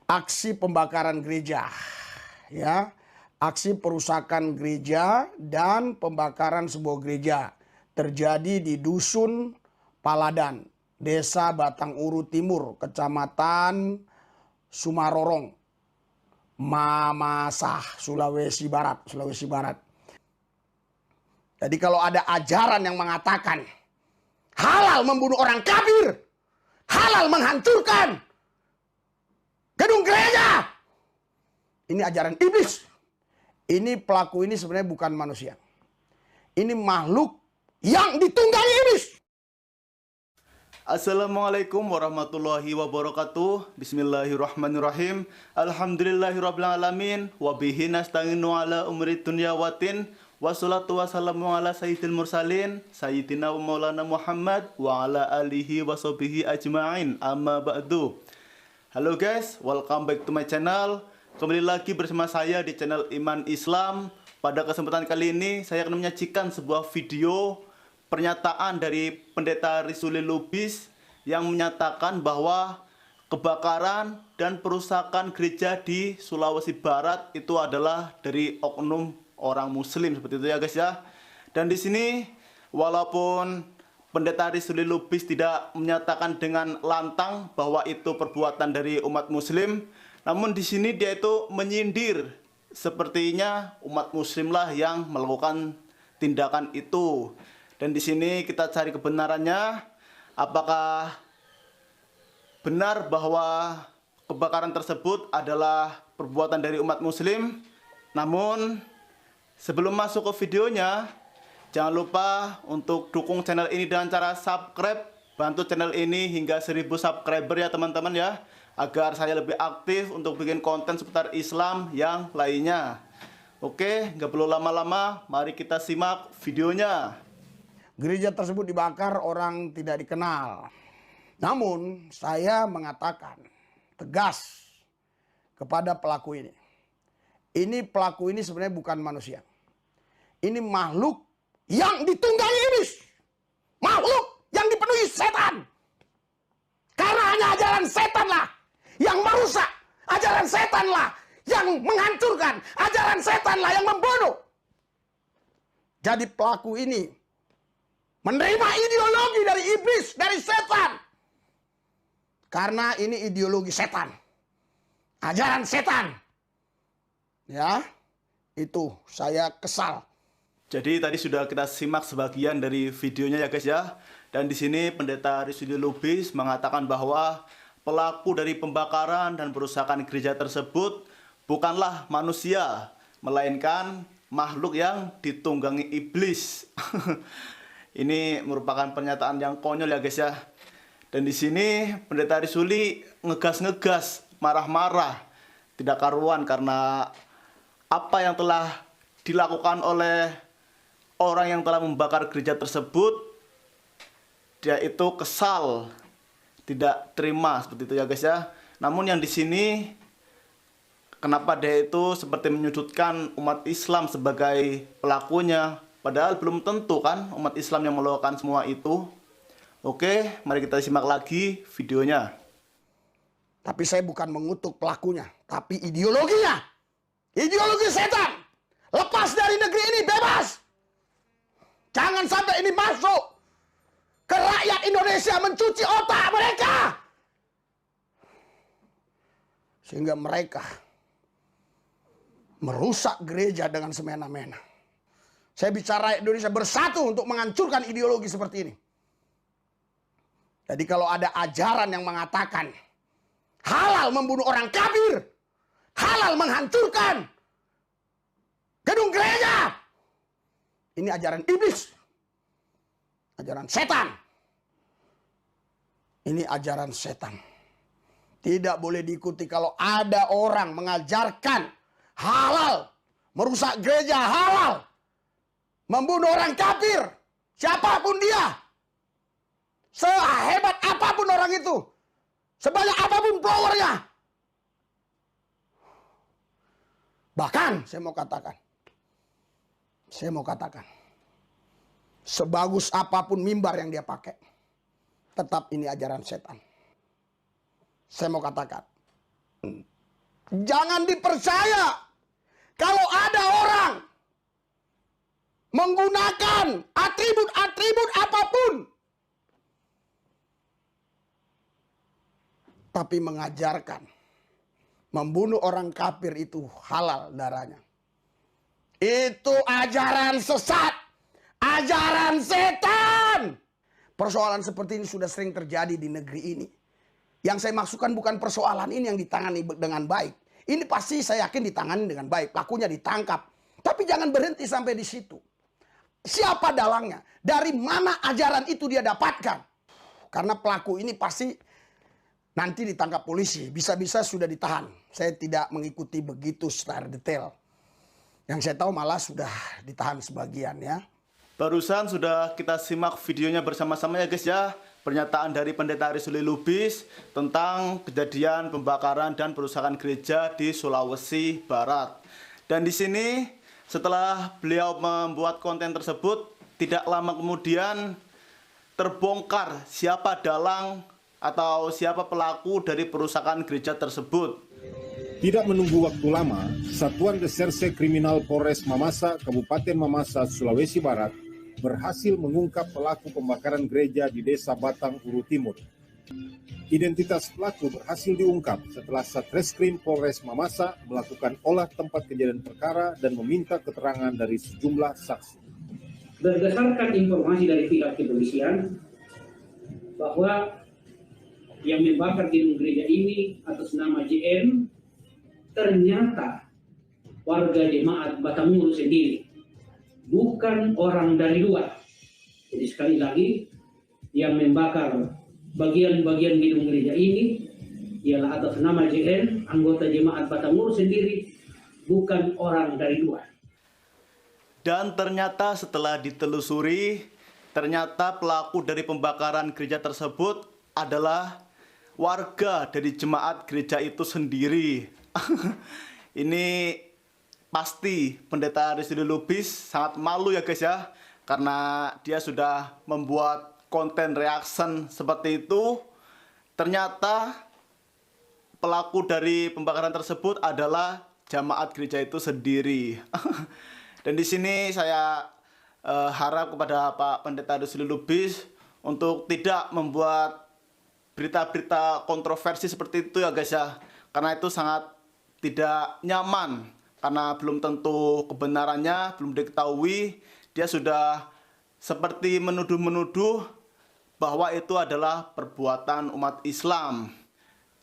aksi pembakaran gereja, ya, aksi perusakan gereja dan pembakaran sebuah gereja terjadi di Dusun Paladan, Desa Batang Uru Timur, Kecamatan Sumarorong, Mamasah, Sulawesi Barat. Jadi kalau ada ajaran yang mengatakan halal membunuh orang kafir, halal menghancurkan gedung gereja, ini ajaran iblis. Ini pelaku ini sebenarnya bukan manusia. Ini makhluk yang ditunggangi iblis. Assalamualaikum warahmatullahi wabarakatuh. Bismillahirrahmanirrahim. Alhamdulillahirrabbilalamin. Wabihi nasta'inu ala umri dunya watin. Wassalatu wassalamu ala sayyidil mursalin Sayyidina wa maulana Muhammad wa ala alihi wa sahbihi ajma'in. Amma ba'du. Halo guys, welcome back to my channel. Kembali lagi bersama saya di channel Iman Islam. Pada kesempatan kali ini saya akan menyajikan sebuah video pernyataan dari Pendeta Rizuli Lubis yang menyatakan bahwa kebakaran dan perusakan gereja di Sulawesi Barat itu adalah dari oknum orang Muslim, seperti itu ya guys ya. Dan di sini walaupun Pendeta Rizuli Lubis tidak menyatakan dengan lantang bahwa itu perbuatan dari umat Muslim, namun di sini dia itu menyindir sepertinya umat Muslim lah yang melakukan tindakan itu. Dan di sini kita cari kebenarannya, apakah benar bahwa kebakaran tersebut adalah perbuatan dari umat Muslim. Namun sebelum masuk ke videonya, jangan lupa untuk dukung channel ini dengan cara subscribe. Bantu channel ini hingga 1000 subscriber ya teman-teman ya, agar saya lebih aktif untuk bikin konten seputar Islam yang lainnya. Oke, nggak perlu lama-lama, mari kita simak videonya. Gereja tersebut dibakar orang tidak dikenal. Namun saya mengatakan tegas kepada pelaku ini. Ini pelaku ini sebenarnya bukan manusia. Ini makhluk yang ditunggangi iblis. Makhluk yang dipenuhi setan. Karena hanya ajaran setanlah yang merusak. Ajaran setanlah yang menghancurkan. Ajaran setanlah yang membunuh. Jadi pelaku ini menerima ideologi dari iblis, dari setan. Karena ini ideologi setan. Ajaran setan. Ya, itu saya kesal. Jadi tadi sudah kita simak sebagian dari videonya ya guys ya. Dan di sini Pendeta Rizuli Lubis mengatakan bahwa pelaku dari pembakaran dan perusakan gereja tersebut bukanlah manusia, melainkan makhluk yang ditunggangi iblis. Ini merupakan pernyataan yang konyol ya guys ya. Dan di sini Pendeta Rizuli ngegas-ngegas, marah-marah, tidak karuan karena apa yang telah dilakukan oleh orang yang telah membakar gereja tersebut. Dia itu kesal, tidak terima, seperti itu ya guys ya. Namun yang di sini kenapa dia itu seperti menyudutkan umat Islam sebagai pelakunya, padahal belum tentu kan umat Islam yang melakukan semua itu. Oke, mari kita simak lagi videonya. Tapi saya bukan mengutuk pelakunya, tapi ideologinya. Ideologi setan. Lepas dari negeri ini bebas. Jangan sampai ini masuk ke rakyat Indonesia, mencuci otak mereka. Sehingga mereka merusak gereja dengan semena-mena. Saya bicara Indonesia bersatu untuk menghancurkan ideologi seperti ini. Jadi kalau ada ajaran yang mengatakan halal membunuh orang kafir, halal menghancurkan gedung gereja, ini ajaran iblis. Ajaran setan. Ini ajaran setan. Tidak boleh diikuti. Kalau ada orang mengajarkan halal, merusak gereja halal, membunuh orang kafir, siapapun dia, sehebat apapun orang itu, sebanyak apapun powernya, bahkan saya mau katakan, sebagus apapun mimbar yang dia pakai, tetap ini ajaran setan. Saya mau katakan, Jangan dipercaya kalau ada orang menggunakan atribut-atribut apapun, tapi mengajarkan membunuh orang kafir itu halal darahnya. Itu ajaran sesat, ajaran setan. Persoalan seperti ini sudah sering terjadi di negeri ini. Yang saya maksudkan bukan persoalan ini yang ditangani dengan baik. Ini pasti saya yakin ditangani dengan baik, pelakunya ditangkap. Tapi jangan berhenti sampai di situ. Siapa dalangnya? Dari mana ajaran itu dia dapatkan? Karena pelaku ini pasti nanti ditangkap polisi. Bisa-bisa sudah ditahan. Saya tidak mengikuti begitu secara detail. Yang saya tahu malah sudah ditahan sebagian ya. Barusan sudah kita simak videonya bersama-sama ya guys ya. Pernyataan dari Pendeta Arisuli Lubis tentang kejadian pembakaran dan perusakan gereja di Sulawesi Barat. Dan di sini setelah beliau membuat konten tersebut, tidak lama kemudian terbongkar siapa dalang atau siapa pelaku dari perusakan gereja tersebut. Tidak menunggu waktu lama, Satuan Reserse Kriminal Polres Mamasa, Kabupaten Mamasa, Sulawesi Barat, berhasil mengungkap pelaku pembakaran gereja di Desa Batang, Uru Timur. Identitas pelaku berhasil diungkap setelah Satreskrim Polres Mamasa melakukan olah tempat kejadian perkara dan meminta keterangan dari sejumlah saksi. Berdasarkan informasi dari pihak kepolisian bahwa yang membakar gedung gereja ini atas nama JM ternyata warga jemaat Batamuru sendiri, bukan orang dari luar. Jadi sekali lagi, yang membakar bagian-bagian gedung gereja ini ialah atas nama JN, anggota jemaat Batamuru sendiri, bukan orang dari luar. Dan ternyata setelah ditelusuri, ternyata pelaku dari pembakaran gereja tersebut adalah warga dari jemaat gereja itu sendiri. Ini pasti Pendeta Arisuli Lubis sangat malu ya guys ya, karena dia sudah membuat konten reaction seperti itu. Ternyata pelaku dari pembakaran tersebut adalah jamaat gereja itu sendiri. Dan di sini saya harap kepada Pak Pendeta Arisuli Lubis untuk tidak membuat berita-berita kontroversi seperti itu ya guys ya, karena itu sangat tidak nyaman, karena belum tentu kebenarannya, belum diketahui. Dia sudah seperti menuduh-menuduh bahwa itu adalah perbuatan umat Islam.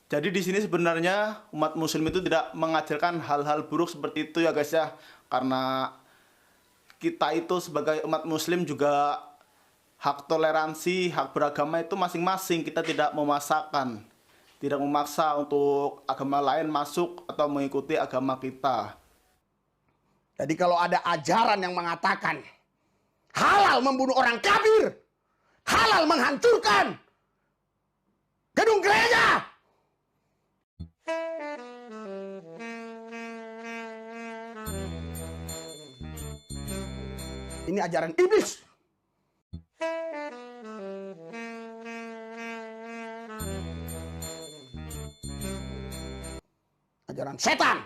Jadi di sini sebenarnya umat Muslim itu tidak mengajarkan hal-hal buruk seperti itu ya guys ya, karena kita itu sebagai umat Muslim juga hak toleransi, hak beragama itu masing-masing. Kita tidak memaksakan, tidak memaksa untuk agama lain masuk atau mengikuti agama kita. Jadi kalau ada ajaran yang mengatakan halal membunuh orang kafir, halal menghancurkan gedung gereja, ini ajaran iblis. Ajaran setan.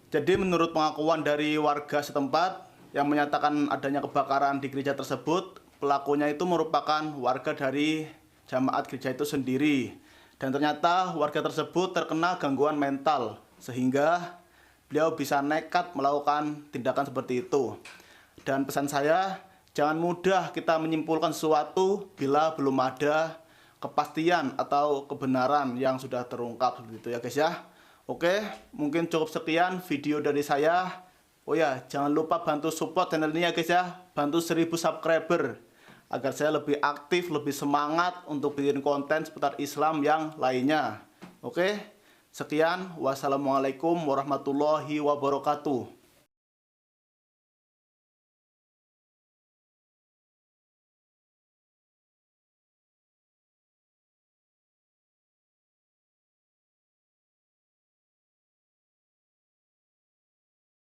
Jadi menurut pengakuan dari warga setempat yang menyatakan adanya kebakaran di gereja tersebut, pelakunya itu merupakan warga dari jamaat gereja itu sendiri. Dan ternyata warga tersebut terkena gangguan mental, sehingga beliau bisa nekat melakukan tindakan seperti itu. Dan pesan saya, jangan mudah kita menyimpulkan sesuatu bila belum ada kepastian atau kebenaran yang sudah terungkap, begitu ya guys ya. Oke, mungkin cukup sekian video dari saya. Oh ya, jangan lupa bantu support channel ini ya guys ya. Bantu 1000 subscriber agar saya lebih aktif, lebih semangat untuk bikin konten seputar Islam yang lainnya. Oke, sekian. Wassalamualaikum warahmatullahi wabarakatuh.